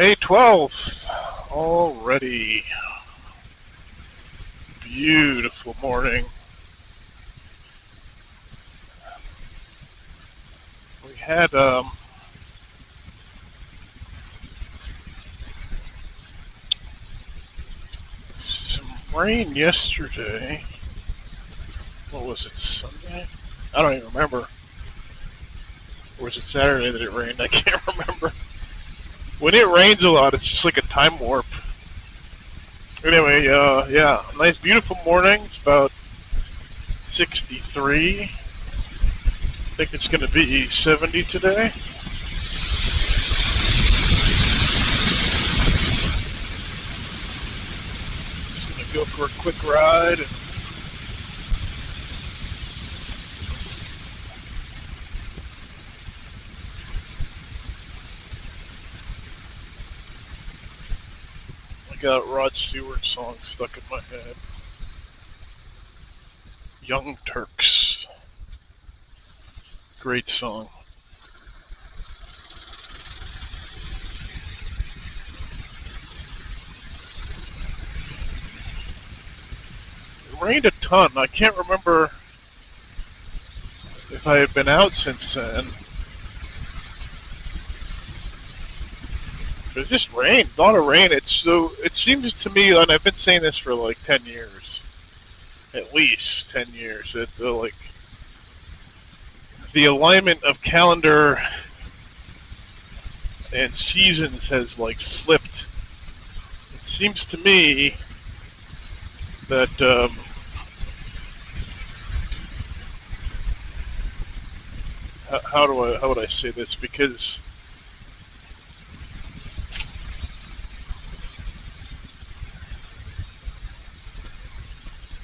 May 12th, already. Beautiful morning. We had some rain yesterday. What was it, Sunday? I don't even remember. Or was it Saturday that it rained? I can't remember. When it rains a lot, it's just like a time warp. Anyway, yeah, nice beautiful morning. It's about 63. I think it's going to be 70 today. Just going to go for a quick ride. I got Rod Stewart song stuck in my head. Young Turks. Great song. It rained a ton. I can't remember if I had been out since then. But it just rained. A lot of rain. It seems to me, and I've been saying this for like 10 years. At least 10 years. That the alignment of calendar and seasons has slipped. It seems to me that how would I say this? Because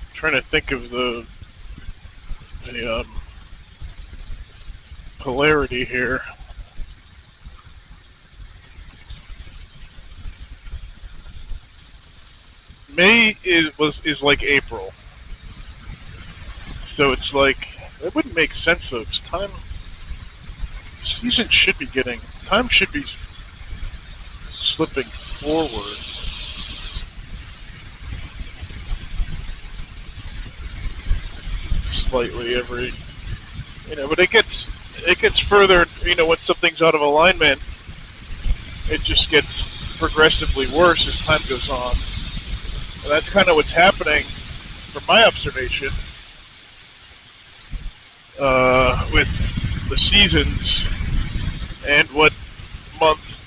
I'm trying to think of the polarity here. May is like April, so it's like it wouldn't make sense though. Because season should be time should be slipping forward. Slightly every, but it gets further. When something's out of alignment, it just gets progressively worse as time goes on. And that's kind of what's happening, from my observation, with the seasons and what month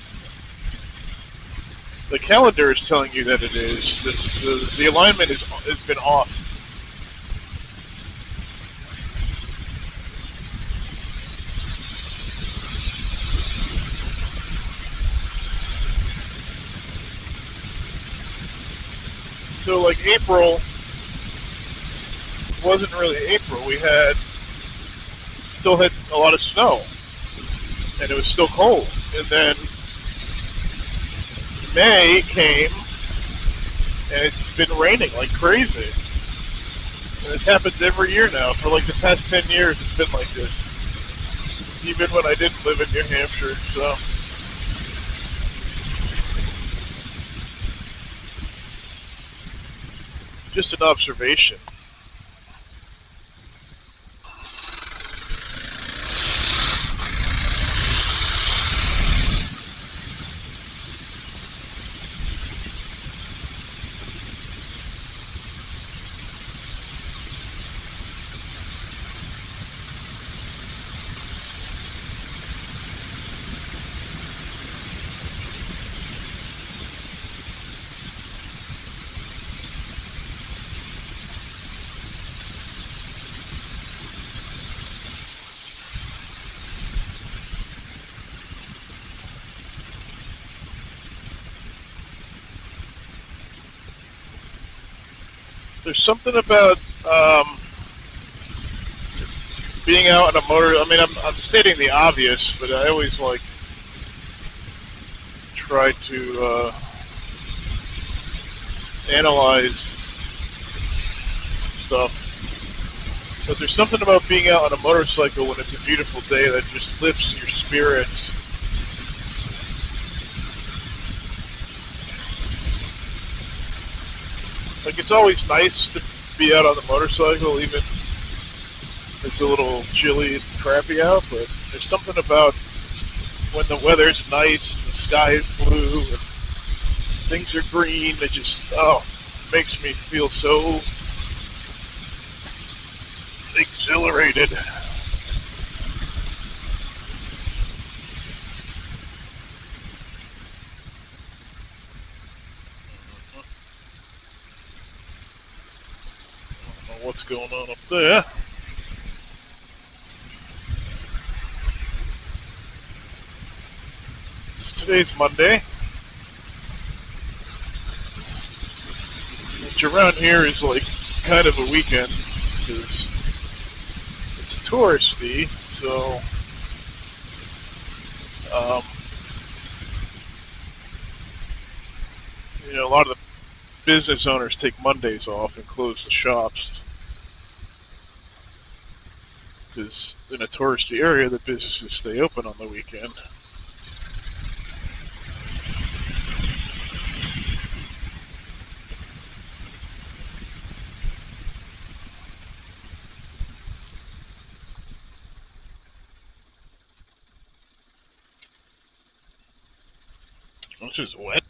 the calendar is telling you that it is. The alignment has been off. So April wasn't really April. We still had a lot of snow, and it was still cold. And then May came, and it's been raining like crazy. And this happens every year now. For the past 10 years, it's been like this. Even when I didn't live in New Hampshire, so. Just an observation. There's something about being out on a motor. I mean, I'm stating the obvious, but I always try to analyze stuff. But there's something about being out on a motorcycle when it's a beautiful day that just lifts your spirits. like it's always nice to be out on the motorcycle, even if it's a little chilly and crappy out. But there's something about when the weather's nice and the sky is blue and things are green that just makes me feel so exhilarated. I don't know what's going on up there. So today's Monday, which around here is like kind of a weekend because it's touristy. So a lot of the business owners take Mondays off and close the shops because in a touristy area, the businesses stay open on the weekend. This is wet.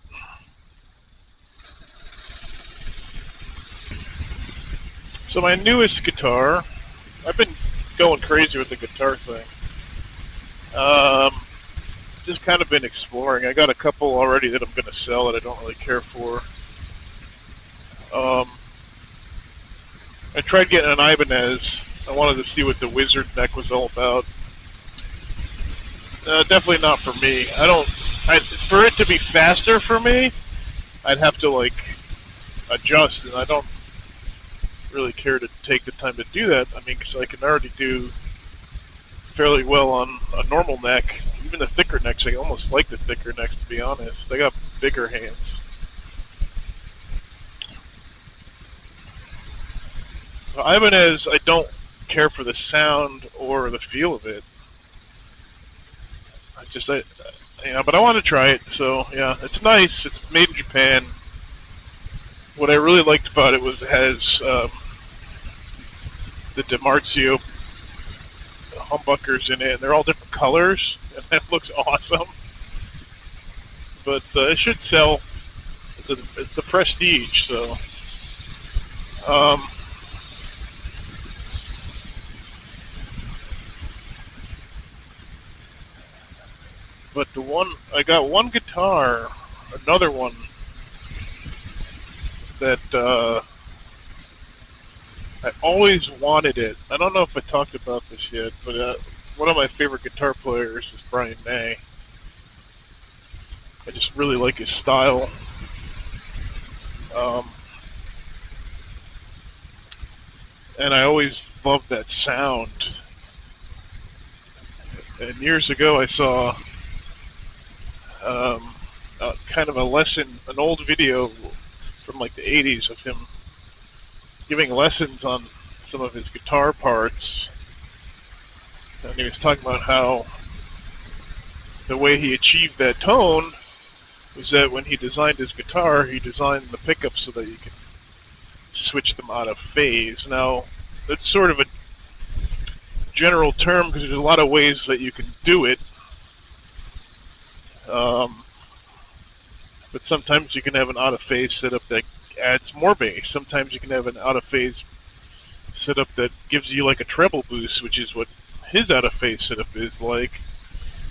So my newest guitar, I've been going crazy with the guitar thing. Just kind of been exploring. I got a couple already that I'm going to sell that I don't really care for. I tried getting an Ibanez. I wanted to see what the Wizard neck was all about. Definitely not for me. For it to be faster for me, I'd have to adjust, and I don't really care to take the time to do that. I mean, because I can already do fairly well on a normal neck. Even the thicker necks, I almost like the thicker necks, to be honest. They got bigger hands. So Ibanez, I don't care for the sound or the feel of it. But I want to try it. So yeah, it's nice. It's made in Japan. What I really liked about it was it has the DiMarzio humbuckers in it, and they're all different colors, and it looks awesome. But it should sell. It's a prestige, so. But I got one guitar, another one that I always wanted it. I don't know if I talked about this yet, but one of my favorite guitar players is Brian May. I just really like his style. And I always loved that sound. And years ago I saw kind of a lesson, an old video from the 80s of him giving lessons on some of his guitar parts. And he was talking about how the way he achieved that tone was that when he designed his guitar, he designed the pickups so that you could switch them out of phase. Now, that's sort of a general term because there's a lot of ways that you can do it. But sometimes you can have an out-of-phase setup that adds more bass. Sometimes you can have an out-of-phase setup that gives you a treble boost, which is what his out-of-phase setup is like.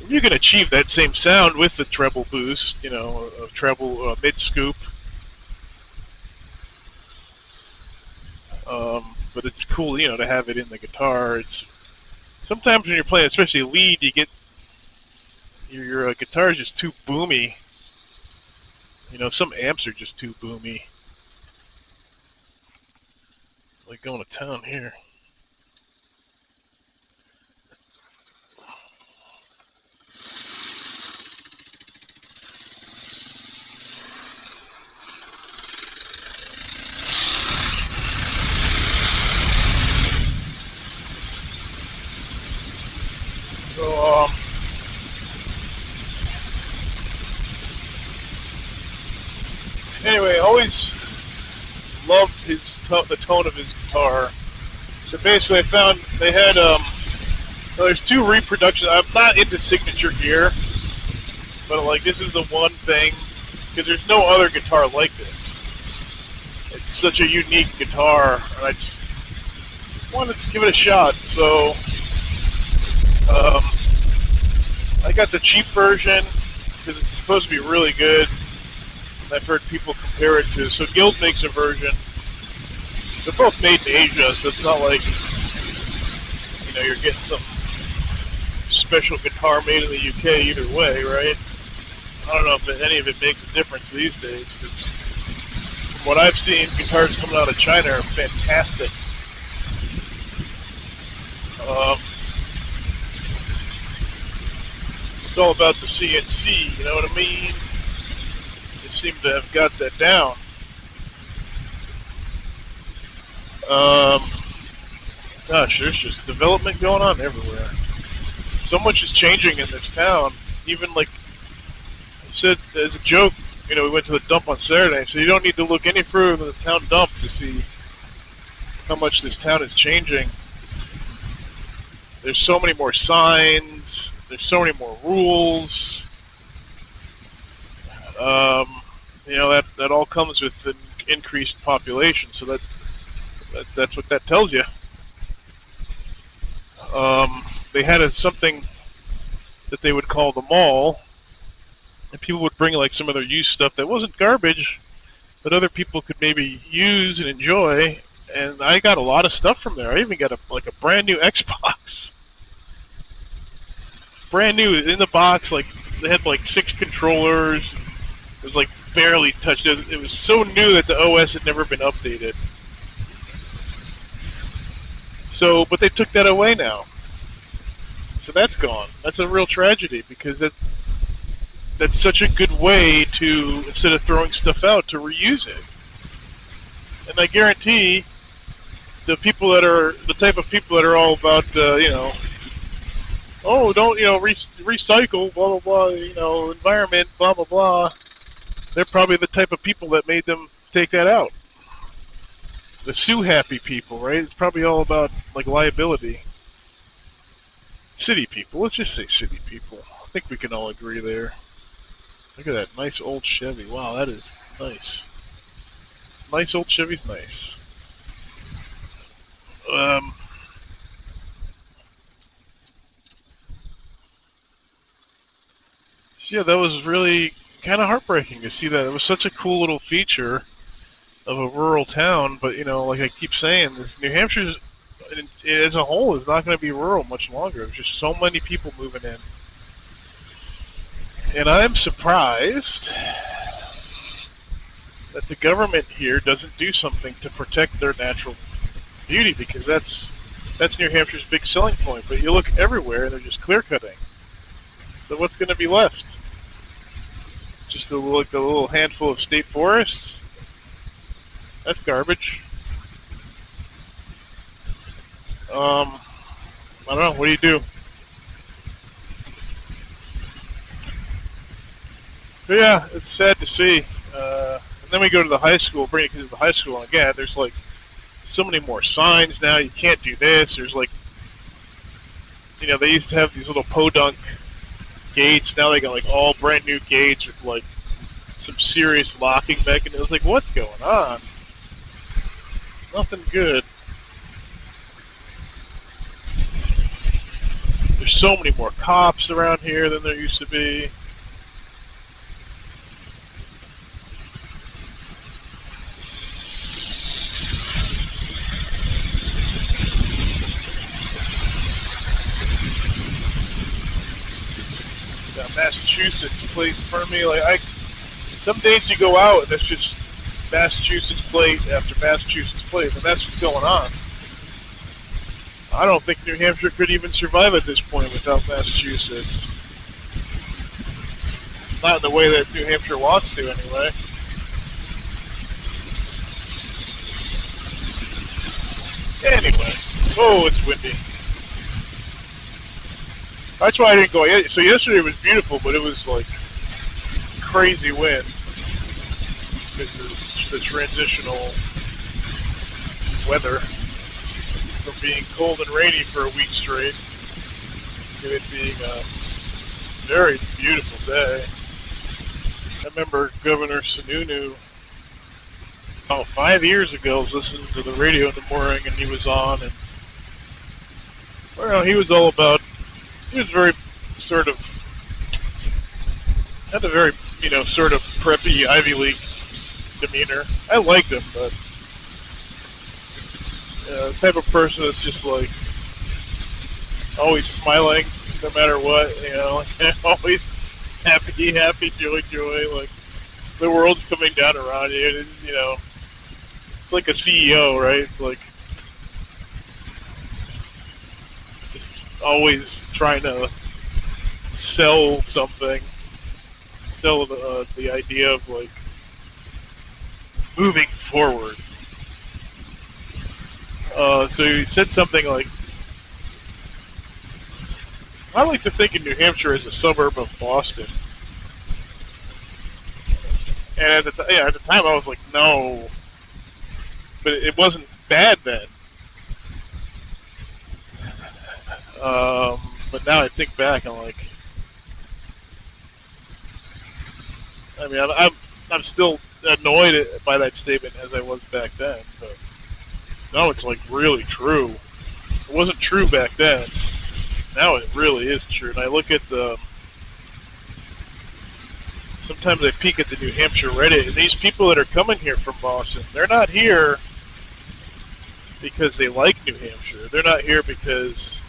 You can achieve that same sound with the treble boost, a treble mid-scoop. But it's cool, to have it in the guitar. Sometimes when you're playing, especially lead, you get your guitar is just too boomy. Some amps are just too boomy. Like going to town here. So, anyway, always loved the tone of his guitar. So basically, I found they had well, there's two reproductions. I'm not into signature gear, but like this is the one thing because there's no other guitar like this. It's such a unique guitar, and I just wanted to give it a shot. So I got the cheap version because it's supposed to be really good. And I've heard people compare it to. So Guild makes a version. They're both made in Asia, so it's not like you're getting some special guitar made in the UK either way, right? I don't know if any of it makes a difference these days, because from what I've seen, guitars coming out of China are fantastic. It's all about the CNC, you know what I mean? They seem to have got that down. Gosh, there's just development going on everywhere. So much is changing in this town. Even like I said as a joke, we went to the dump on Saturday, so you don't need to look any further than the town dump to see how much this town is changing. There's so many more signs. There's so many more rules. That all comes with an increased population. So that's what that tells you. They had something that they would call the mall, and people would bring like some of their used stuff that wasn't garbage, but other people could maybe use and enjoy. And I got a lot of stuff from there. I even got a brand new Xbox, brand new in the box. Like they had like 6 controllers. It was like barely touched. It was so new that the OS had never been updated. So, but they took that away now. So that's gone. That's a real tragedy because that's such a good way to, instead of throwing stuff out, to reuse it. And I guarantee the type of people that are all about, oh, don't, recycle, blah, blah, blah, environment, blah, blah, blah. They're probably the type of people that made them take that out. The Sue Happy people, right? It's probably all about, like, liability. City people. Let's just say city people. I think we can all agree there. Look at that nice old Chevy. Wow, that is nice. Nice old Chevy's nice. So yeah, that was really kind of heartbreaking to see that. It was such a cool little feature of a rural town, but like I keep saying, this New Hampshire as a whole is not going to be rural much longer. There's just so many people moving in. And I'm surprised that the government here doesn't do something to protect their natural beauty, because that's New Hampshire's big selling point. But you look everywhere and they're just clear cutting. So what's going to be left? Just the little handful of state forests? That's garbage. I don't know. What do you do? But yeah, it's sad to see. And then we go to the high school, bring it to the high school, and again, there's like so many more signs now. You can't do this. There's like, they used to have these little podunk gates. Now they got like all brand new gates with like some serious locking mechanisms. Like, what's going on? Nothing good. There's so many more cops around here than there used to be. Got Massachusetts plate in front of me. Some days you go out and it's just Massachusetts plate after Massachusetts plate, and that's what's going on. I don't think New Hampshire could even survive at this point without Massachusetts. Not in the way that New Hampshire wants to, anyway. Anyway. Oh, it's windy. That's why I didn't go. So yesterday was beautiful, but it was like crazy wind. Because of the transitional weather from being cold and rainy for a week straight to it being a very beautiful day. I remember Governor Sununu, 5 years ago, I was listening to the radio in the morning, and he was on, and well, he was all about. He was very sort of had a very sort of preppy Ivy League demeanor. I liked him, but the type of person that's just like always smiling no matter what, always happy, joy, like the world's coming down around you. It's like a CEO, right? It's like just always trying to sell something, sell the idea of like moving forward. So he said something like, I like to think of New Hampshire as a suburb of Boston. And at the time I was like, no. But it wasn't bad then. But now I think back, I'm like, I mean, I'm still annoyed by that statement as I was back then. But now it's like really true. It wasn't true back then. Now it really is true. And I look at sometimes I peek at the New Hampshire Reddit, and these people that are coming here from Boston, they're not here because they like New Hampshire. They're not here because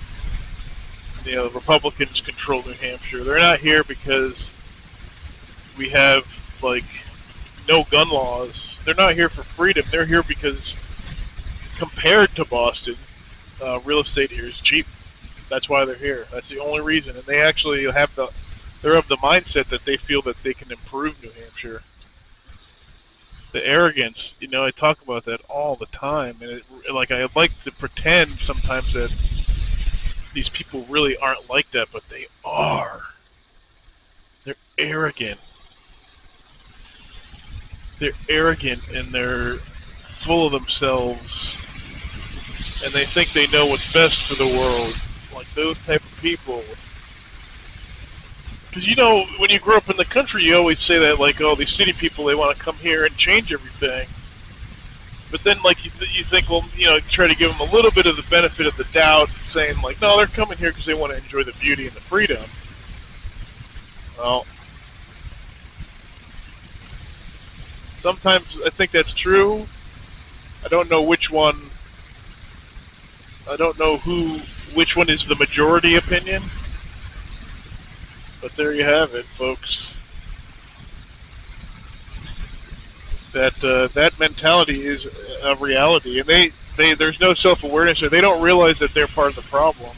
the Republicans control New Hampshire. They're not here because we have like no gun laws. They're not here for freedom. They're here because compared to Boston, real estate here is cheap. That's why they're here. That's the only reason. And they actually they're of the mindset that they feel that they can improve New Hampshire. The arrogance, I talk about that all the time. And I like to pretend sometimes that these people really aren't like that, but they are. They're arrogant. They're arrogant and they're full of themselves. And they think they know what's best for the world. Like those type of people. Because when you grow up in the country, you always say that like, oh, these city people, they want to come here and change everything. But then like you think, well, try to give them a little bit of the benefit of the doubt, saying like, no, they're coming here because they want to enjoy the beauty and the freedom. Well, sometimes I think that's true. I don't know which one. I don't know which one is the majority opinion. But there you have it, folks. That mentality is a reality, and there's no self-awareness there. They don't realize that they're part of the problem,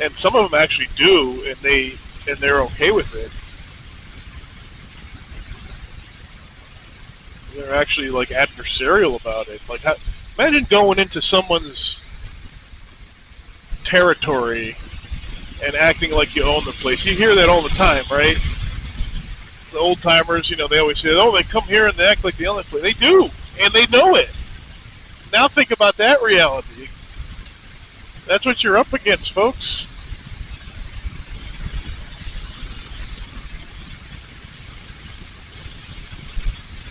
and some of them actually do, and they're okay with it. They're actually like adversarial about it. Like, imagine going into someone's territory and acting like you own the place. You hear that all the time, right? The old timers, they always say, oh, they come here and they act like they own the place. They do, and they know it. Now think about that reality. That's what you're up against, folks.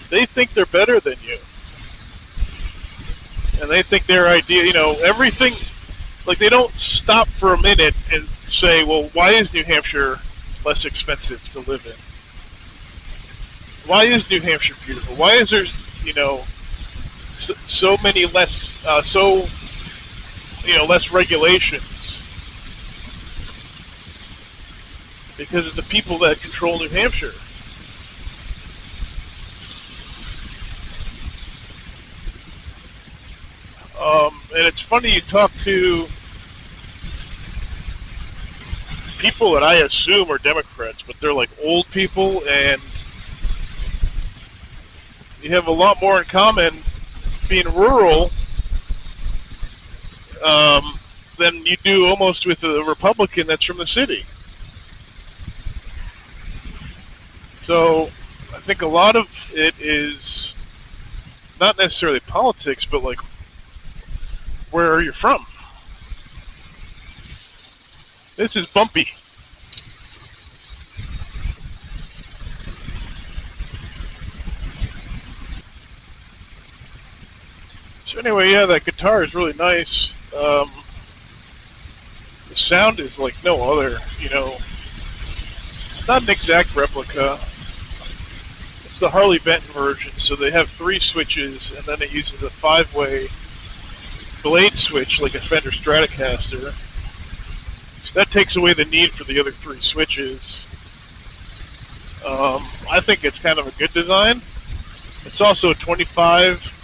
They think they're better than you. And they think their idea, everything. Like, they don't stop for a minute and say, well, why is New Hampshire less expensive to live in? Why is New Hampshire beautiful? Why is there, so many less, less regulations? Because of the people that control New Hampshire. And it's funny, you talk to people that I assume are Democrats, but they're like old people, and you have a lot more in common being rural than you do almost with a Republican that's from the city. So I think a lot of it is not necessarily politics, but like where are you from? This is Bumpy. So anyway, yeah, that guitar is really nice. The sound is like no other. It's not an exact replica. It's the Harley Benton version, so they have 3 switches, and then it uses a 5-way blade switch like a Fender Stratocaster. So that takes away the need for the other 3 switches. I think it's kind of a good design. It's also a 25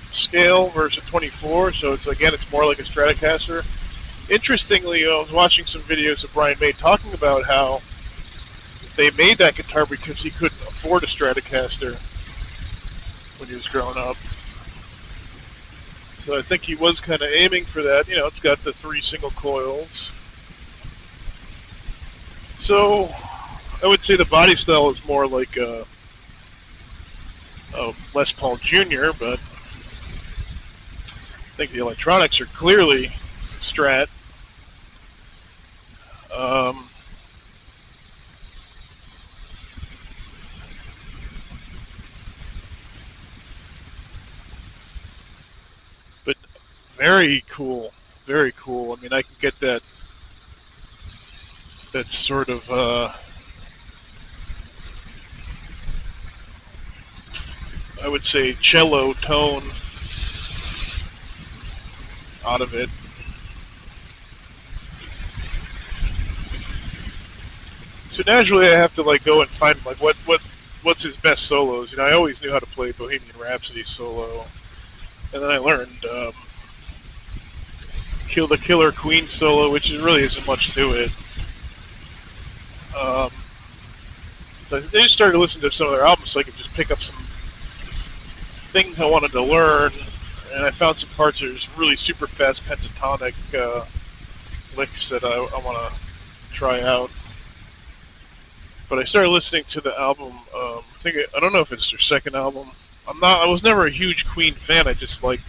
scale versus 24, so it's more like a Stratocaster. Interestingly, I was watching some videos of Brian May talking about how they made that guitar because he couldn't afford a Stratocaster when he was growing up. So I think he was kind of aiming for that. It's got the 3 single coils. So I would say the body style is more like a Les Paul Jr., but I think the electronics are clearly Strat. But very cool, very cool. I mean, I can get that sort of I would say cello tone out of it. So naturally, I have to go and find what's his best solos. I always knew how to play Bohemian Rhapsody solo, and then I learned Kill the Killer Queen solo, which really isn't much to it. So I just started listening to some of their albums so I could just pick up some things I wanted to learn, and I found some parts that are really super fast pentatonic licks that I want to try out. But I started listening to the album. I don't know if it's their second album. I was never a huge Queen fan. I just liked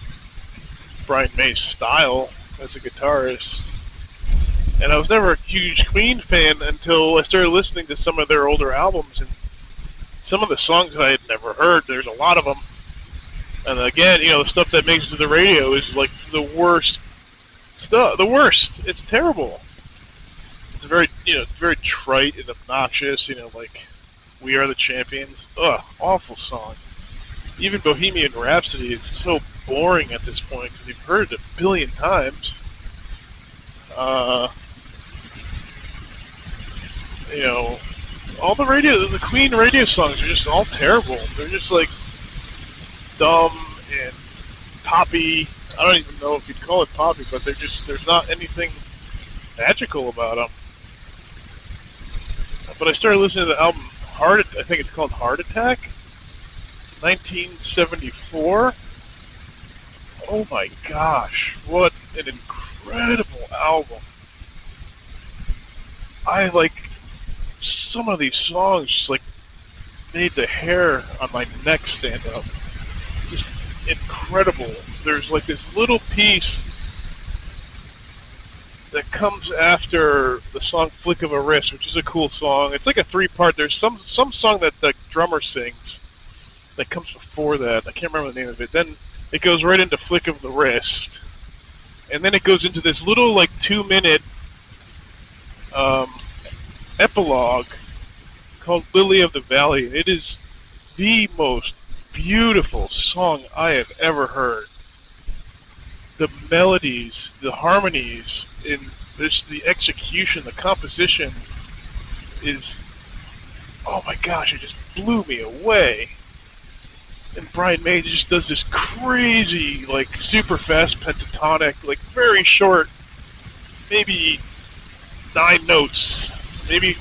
Brian May's style as a guitarist. And I was never a huge Queen fan until I started listening to some of their older albums, and some of the songs that I had never heard. There's a lot of them. And again, the stuff that makes it to the radio is like the worst stuff. The worst. It's terrible. It's very, very trite and obnoxious. Like "We Are the Champions." Ugh, awful song. Even Bohemian Rhapsody is so boring at this point because you've heard it a billion times. All the Queen radio songs are just all terrible. They're just like dumb and poppy. I don't even know if you'd call it poppy, but there's not anything magical about them. But I started listening to the album I think it's called Heart Attack, 1974. Oh my gosh, what an incredible album. I like some of these songs just made the hair on my neck stand up. Just incredible. There's this little piece that comes after the song "Flick of a Wrist," which is a cool song. It's like a 3-part. There's some song that the drummer sings that comes before that. I can't remember the name of it. Then it goes right into "Flick of the Wrist," and then it goes into this little 2-minute epilogue called "Lily of the Valley." It is the most beautiful song I have ever heard. The melodies, the harmonies, in the execution, the composition is, oh my gosh, it just blew me away. And Brian May just does this crazy, super fast pentatonic, very short, maybe 9 notes, maybe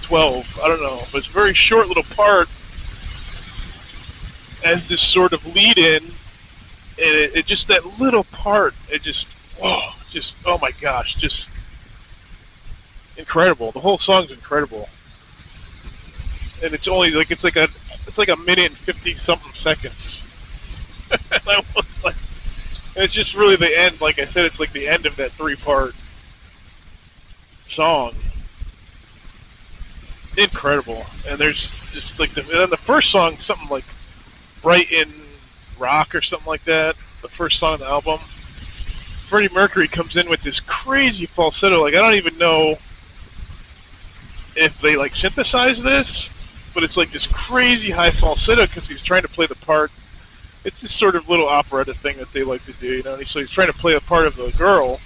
12, I don't know, but it's a very short little part as this sort of lead-in. And it just, that little part, oh my gosh, just incredible. The whole song's incredible. And it's only it's like a minute and 50 something seconds. And I was like, And it's just really the end. Like I said, it's like the end of that three-part song. Incredible. And there's just like and then the first song, something like Brighton Rock or something like that. The first song on the album. Freddie Mercury comes in with this crazy falsetto. Like I don't even know if they like synthesized this, but it's like this crazy high falsetto because he's trying to play the part. It's this sort of little operetta thing that they like to do, you know. So he's trying to play the part of the girl,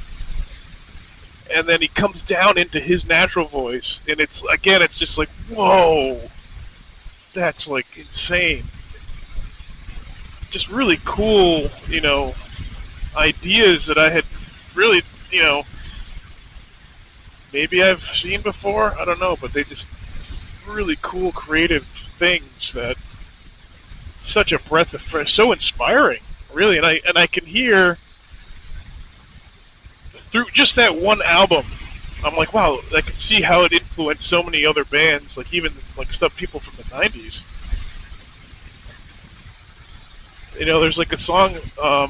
and then he comes down into his natural voice, and it's again, it's just like, whoa, that's like insane. Just really cool, you know, ideas that I had really, you know, maybe I've seen before. I don't know, but they just really cool, creative things that such a breath of fresh, so inspiring, really. And I can hear through just that one album. I'm like, wow, I can see how it influenced so many other bands, like even like stuff people from the '90s. You know, there's like a song. I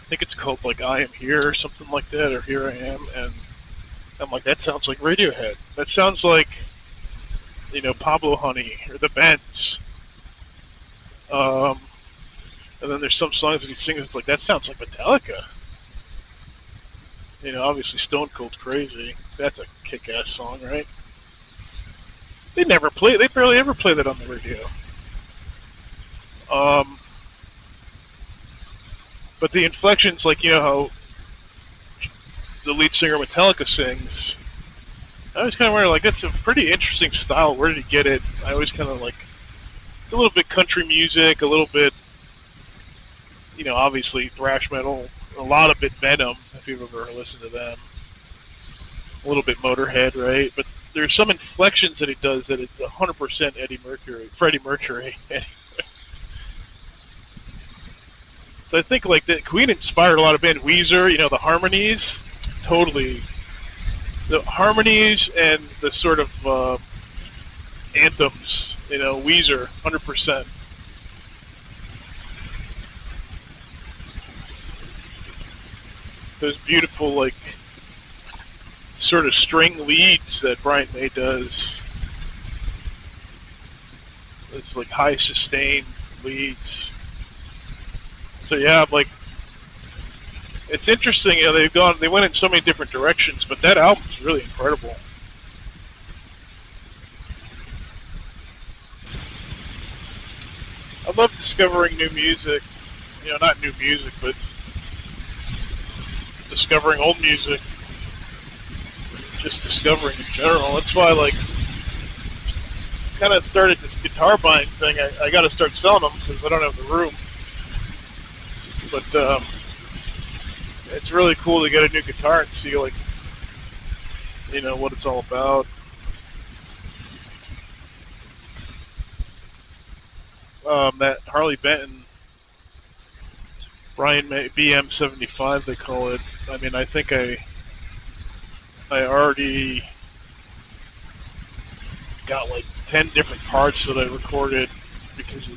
think it's called like "I Am Here" or something like that, or "Here I Am," and I'm like, that sounds like Radiohead. That sounds like, you know, Pablo Honey or the Bends. And then there's some songs that he sings. It's like that sounds like Metallica. You know, obviously Stone Cold Crazy. That's a kick-ass song, right? They never play. They barely ever play that on the radio. But the inflections, like you know how the lead singer of Metallica sings. I always kind of wonder, like, that's a pretty interesting style. Where did he get it? I always kind of like. It's a little bit country music, a little bit, you know, obviously thrash metal, a lot of it Venom, if you've ever listened to them. A little bit Motorhead, right? But there's some inflections that he does that it's 100% Freddie Mercury. So I think like that Queen inspired a lot of bands. Weezer, you know, the harmonies, totally. The harmonies and the sort of anthems, you know, Weezer, 100%. Those beautiful, like, sort of string leads that Brian May does. It's like high sustained leads. So yeah, like, it's interesting. You know, they went in so many different directions, but that album is really incredible. I love discovering new music. You know, not new music, but discovering old music. Just discovering in general. That's why, like, kind of started this guitar buying thing. I got to start selling them because I don't have the room. But it's really cool to get a new guitar and see, like, you know, what it's all about. That Harley Benton, Brian May, BM75, they call it. I mean, I think I already got like 10 different parts that I recorded because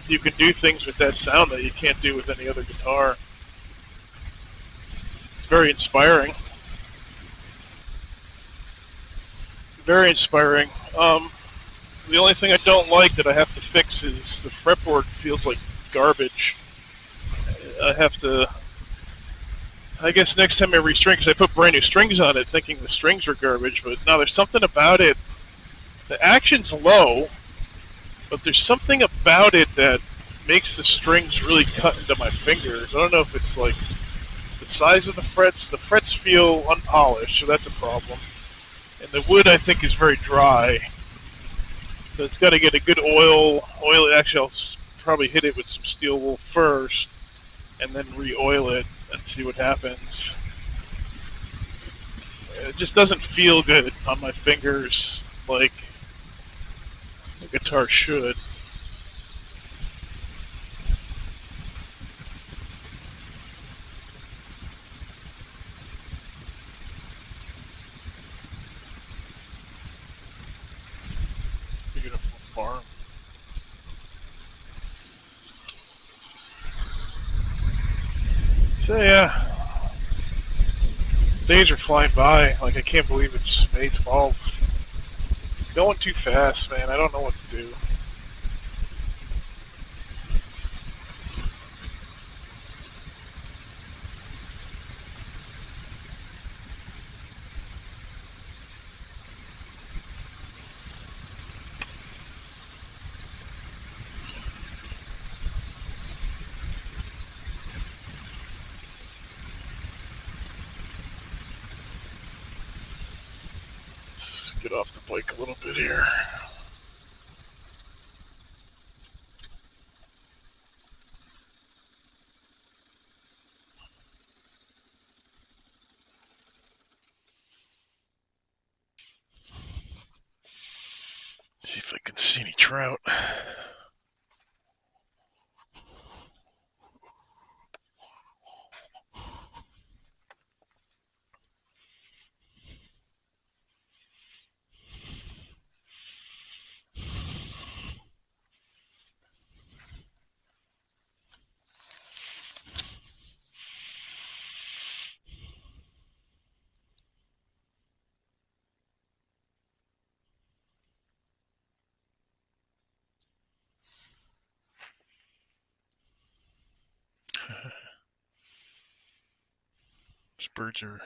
you can do things with that sound that you can't do with any other guitar. It's very inspiring. Very inspiring. The only thing I don't like that I have to fix is the fretboard feels like garbage. I have to. I guess next time I restring, because I put brand new strings on it thinking the strings were garbage, but no, there's something about it. The action's low, but there's something about it that makes the strings really cut into my fingers. I don't know if it's like the size of the frets. The frets feel unpolished, so that's a problem. And the wood, I think, is very dry. So it's got to get a good oil. Actually, I'll probably hit it with some steel wool first, and then re-oil it and see what happens. It just doesn't feel good on my fingers like a guitar should. Beautiful farm. So yeah, days are flying by. Like I can't believe it's May 12th. It's going too fast, man. I don't know what to do. Let's get off the bike a little bit here. See if I can see any trout. These birds are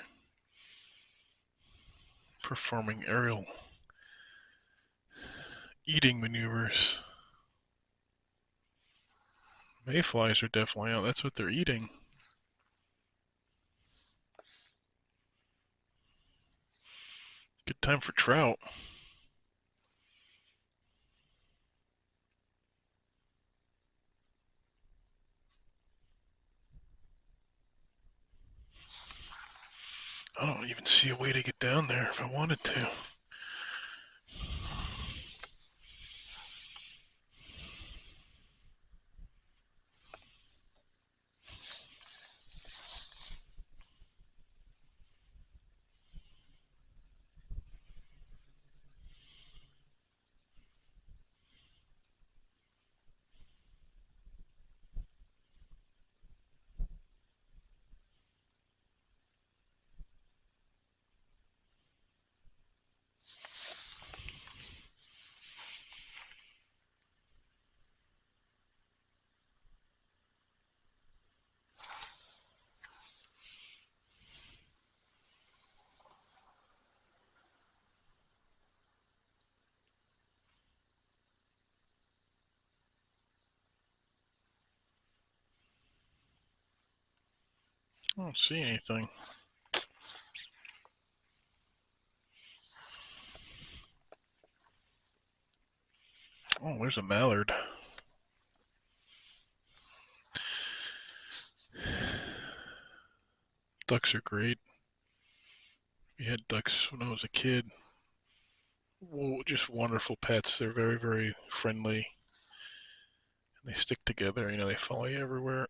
performing aerial eating maneuvers. Mayflies are definitely out. That's what they're eating. Good time for trout. I don't even see a way to get down there if I wanted to. I don't see anything. Oh, there's a mallard. Ducks are great. We had ducks when I was a kid. Whoa, just wonderful pets. They're very, very friendly. And they stick together. You know, they follow you everywhere.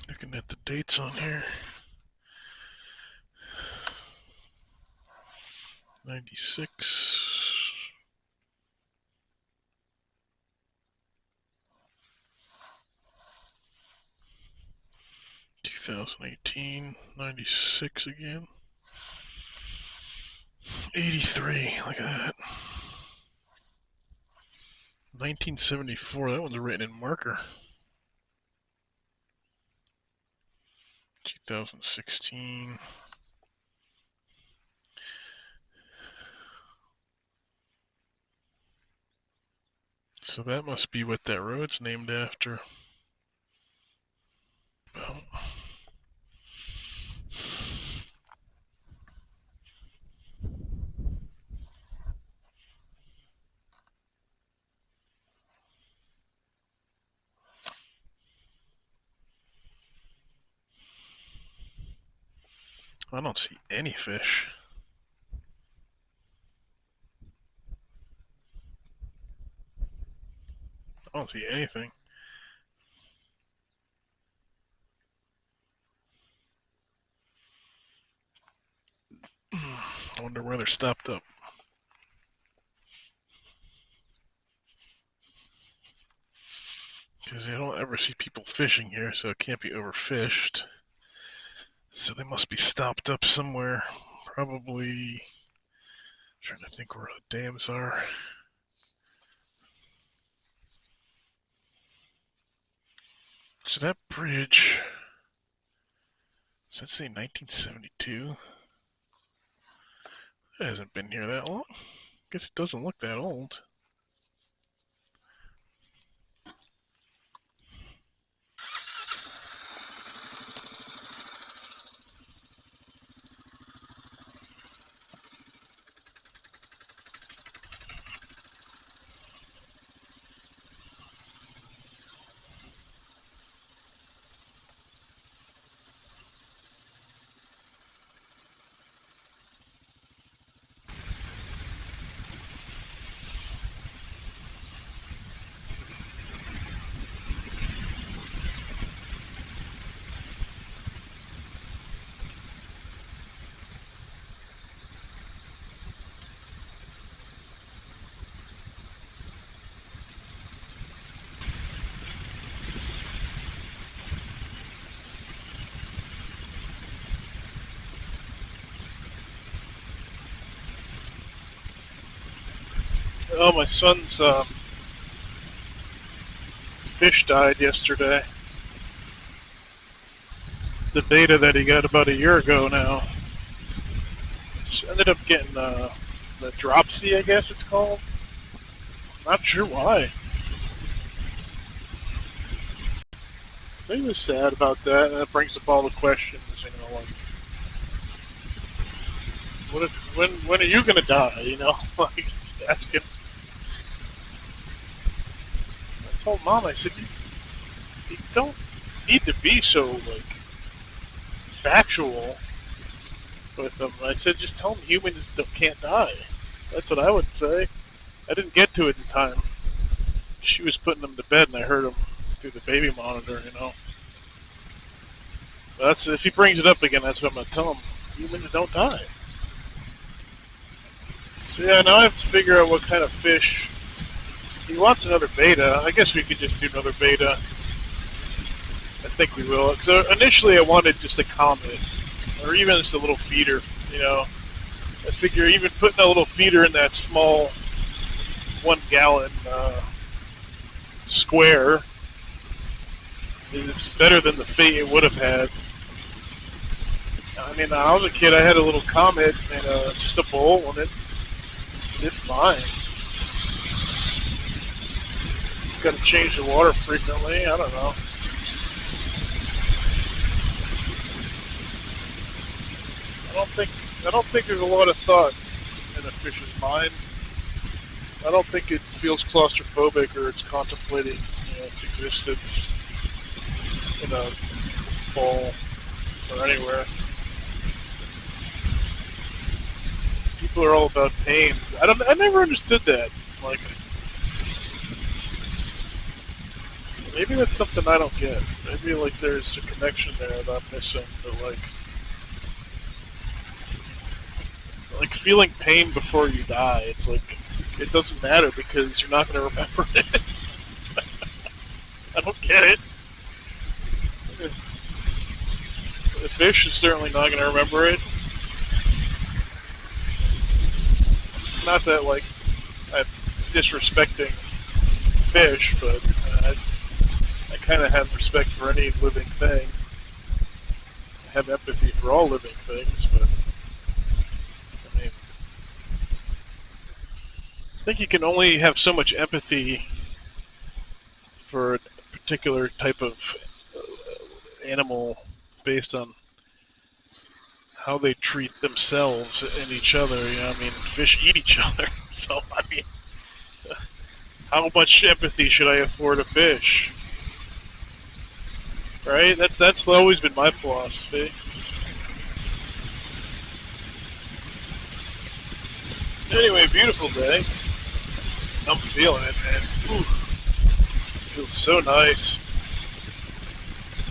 Looking at the dates on here. 96. 2018. 96 again. 83. Look at that. 1974. That one's written in marker. 2016. So that must be what that road's named after. Well, I don't see any fish. I don't see anything. I wonder where they're stopped up. Because I don't ever see people fishing here, so it can't be overfished. So they must be stopped up somewhere. Probably. Trying to think where the dams are. So that bridge. Does that say 1972? It hasn't been here that long. Guess it doesn't look that old. Oh, my son's fish died yesterday. The beta that he got about a year ago now. Just ended up getting the dropsy, I guess it's called. Not sure why. So he was sad about that, and that brings up all the questions, like, what if, when are you gonna die, like, asking. I told Mom, I said, you don't need to be so, like, factual with them. I said, just tell them humans can't die. That's what I would say. I didn't get to it in time. She was putting them to bed, and I heard him through the baby monitor, But if he brings it up again, that's what I'm going to tell him. Humans don't die. So yeah, now I have to figure out what kind of fish. He wants another beta. I guess we could just do another beta. I think we will. Because initially I wanted just a comet, or even just a little feeder, I figure even putting a little feeder in that small 1 gallon square is better than the fate it would have had. I mean, when I was a kid, I had a little comet and just a bowl, and it did fine. Just got to change the water frequently. I don't know. I don't think there's a lot of thought in a fish's mind. I don't think it feels claustrophobic or it's contemplating its existence in a bowl or anywhere. People are all about pain. I never understood that. Like, Maybe that's something I don't get. Maybe like there's a connection there that I'm missing. But like feeling pain before you die, it's like it doesn't matter because you're not going to remember it. I don't get it. The fish is certainly not going to remember it. Not that like I'm disrespecting fish, but I kind of have respect for any living thing. I have empathy for all living things, but I mean, I think you can only have so much empathy for a particular type of animal based on how they treat themselves and each other. You know, I mean, fish eat each other, so I mean, how much empathy should I afford a fish? Right? That's always been my philosophy. Anyway, beautiful day. I'm feeling it, man. Ooh, it feels so nice.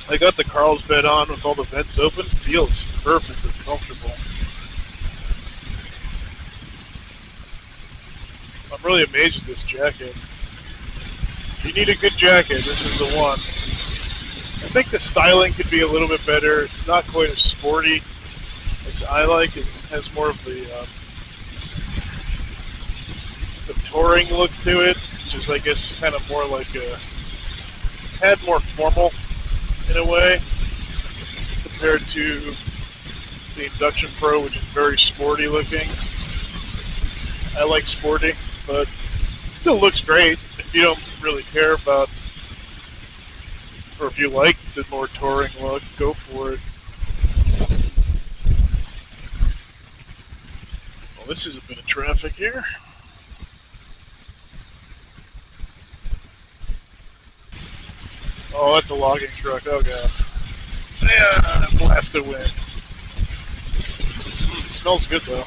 I got the Carlsbad on with all the vents open. Feels perfectly comfortable. I'm really amazed at this jacket. If you need a good jacket, this is the one. I think the styling could be a little bit better. It's not quite as sporty as I like. It has more of the touring look to it, which is, I guess, kind of more like it's a tad more formal in a way compared to the Induction Pro, which is very sporty looking. I like sporty, but it still looks great. If you don't really care about, or if you like the more touring look, go for it. Well, this is a bit of traffic here. Oh, that's a logging truck. Oh, God. Yeah, blast of wind. It smells good, though.